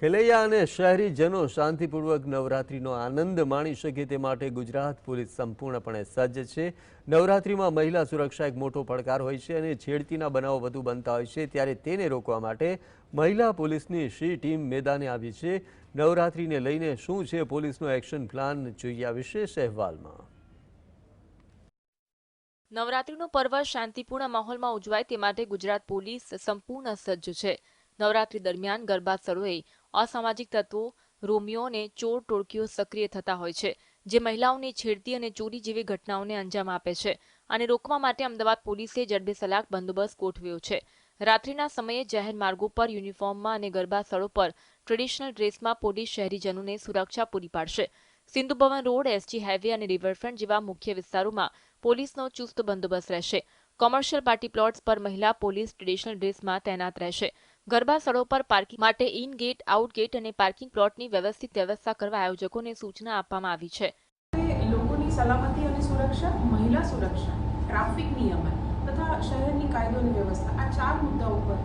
ખેલૈયા અને શહેરીજનો શાંતિપૂર્વક નવરાત્રિનો આનંદ માણી શકે તે માટે ગુજરાત પોલીસ સંપૂર્ણપણે સજ્જ છે। નવરાત્રિમાં મહિલા સુરક્ષા એક મોટો પડકાર હોય છે અને છેડતીના બનાવો વધુ બનતા હોય છે, ત્યારે તેને રોકવા માટે મહિલા પોલીસની શી ટીમ મેદાને આવી છે। નવરાત્રિને લઈને શું છે પોલીસનો એક્શન પ્લાન, જોઈએ આ વિશેષ અહેવાલમાં। નવરાત્રીનું પર્વ શાંતિપૂર્ણ માહોલમાં ઉજવાય તે માટે ગુજરાત પોલીસ સંપૂર્ણ સજ્જ છે। નવરાત્રી દરમિયાન ગરબા સ્થળોએ અસામાજિક તત્વો, રોમિયો અને ચોર ટોળકીઓ સક્રિય થતા હોય છે, જે મહિલાઓની છેડતી અને ચોરી જેવી ઘટનાઓને અંજામ આપે છે। આને રોકવા માટે અમદાવાદ પોલીસે જડબેસલાક બંદોબસ્ત ગોઠવ્યો છે। રાત્રિના સમયે જાહેર માર્ગો પર યુનિફોર્મમાં અને ગરબા સ્થળો પર ટ્રેડિશનલ ડ્રેસમાં પોલીસ શહેરીજનોને સુરક્ષા પૂરી પાડશે। Sindhu Bhavan road, SG highway અને રિવરફ્રન્ટ જેવા મુખ્ય વિસ્તારોમાં પોલીસનો ચુસ્ત બંદોબસ્ત રહેશે। કોમર્શિયલ પાર્ટી પ્લોટ્સ પર મહિલા પોલીસ ટ્રેડિશનલ ડ્રેસમાં તૈનાત રહેશે। ગરબા સ્થળો પર પાર્કિંગ માટે ઇન ગેટ, આઉટ ગેટ અને પાર્કિંગ પ્લોટની વ્યવસ્થિત વ્યવસ્થા કરવા આયોજકોને સૂચના આપવામાં આવી છે। લોકોની સલામતી અને સુરક્ષા, મહિલા સુરક્ષા, ટ્રાફિક નિયમન તથા શહેરની કાયદો અને વ્યવસ્થા, આ ચાર મુદ્દાઓ પર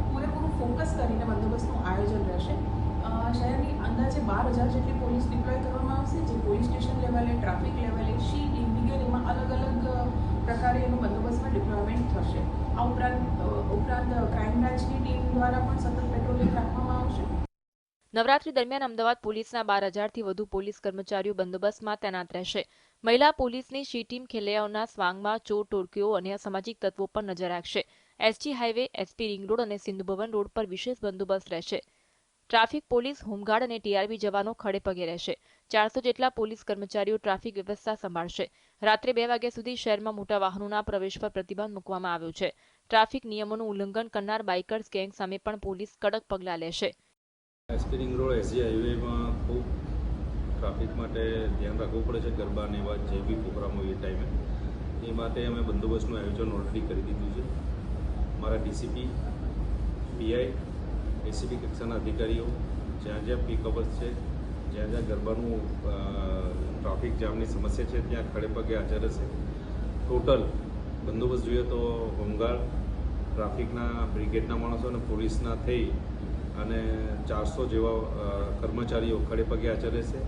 પૂરેપૂરું ફોકસ કરીને બંદોબસ્તનું આયોજન રહેશે। શહેરની અંદાજે 12,000 જેટલી પોલીસ ડિપ્લોય કરવામાં આવશે, જે પોલીસ સ્ટેશન લેવલે, ટ્રાફિક લેવલે, શી ટીમ વગેરેમાં અલગ અલગ પ્રકારે એનું બંદોબસ્તમાં ડિપ્લોયમેન્ટ થશે। આ ઉપરાંત ક્રાઇમ બ્રાન્ચની ટીમ દ્વારા પણ સતત પેટ્રોલિંગ રાખવામાં આવશે। નવરાત્રી દરમિયાન અમદાવાદ પોલીસના 12,000થી વધુ પોલીસ કર્મચારીઓ બંદોબસ્તમાં તૈનાત રહેશે। મહિલા પોલીસની શી ટીમ ખેલૈયાઓના સ્વાંગમાં ચોર ટોળકીઓ અને અસામાજિક તત્વો પર નજર રાખશે। SG highway, SP ring road અને સિંધુ ભવન રોડ પર વિશેષ બંદોબસ્ત રહેશે। ટ્રાફિક પોલીસ, હોમગાર્ડ અને ટીઆરબી જવાનો ખડેપગે રહેશે। 400 જેટલા પોલીસ કર્મચારીઓ ટ્રાફિક વ્યવસ્થા સંભાળશે। રાત્રે 2 વાગ્યા સુધી શહેરમાં મોટા વાહનોના પ્રવેશ પર પ્રતિબંધ મૂકવામાં આવ્યો છે। ટ્રાફિક નિયમોનું ઉલ્લંઘન કરનાર બાઇકર્સ ગેંગ સામે પણ પોલીસ કડક પગલાં લેશે। એસપી રિંગ રોડ, એસજી હાઈવેમાં ખૂબ ટ્રાફિક માટે ધ્યાન રાખવું પડે છે। ગરબા અને એવા જે બી પ્રોગ્રામ હોય એ ટાઈમે, એ માટે અમે બંદોબસ્તનું આયોજન ઓલરેડી કરી દીધું છે। મારા ડીસીપી, પીઆઈ, એસીપી કક્ષાના અધિકારીઓ જ્યાં જ્યાં પીક અવર્સ છે, જ્યાં જ્યાં ગરબાનું ટ્રાફિક જામની સમસ્યા છે, ત્યાં ખડેપગે હાજર હશે। ટોટલ બંદોબસ્ત જોઈએ તો હોમગાર્ડ, ટ્રાફિકના બ્રિગેડના માણસો અને પોલીસના થઈ અને 400 જેવા કર્મચારીઓ ખડેપગે હાજર રહેશે।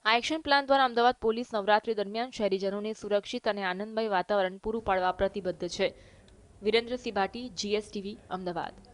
આ એક્શન પ્લાન દ્વારા અમદાવાદ પોલીસ નવરાત્રી દરમિયાન શહેરીજનોને સુરક્ષિત અને આનંદમય વાતાવરણ પૂરું પાડવા પ્રતિબદ્ધ છે। વિરેન્દ્રસિંહ ભાટી, GSTV, અમદાવાદ।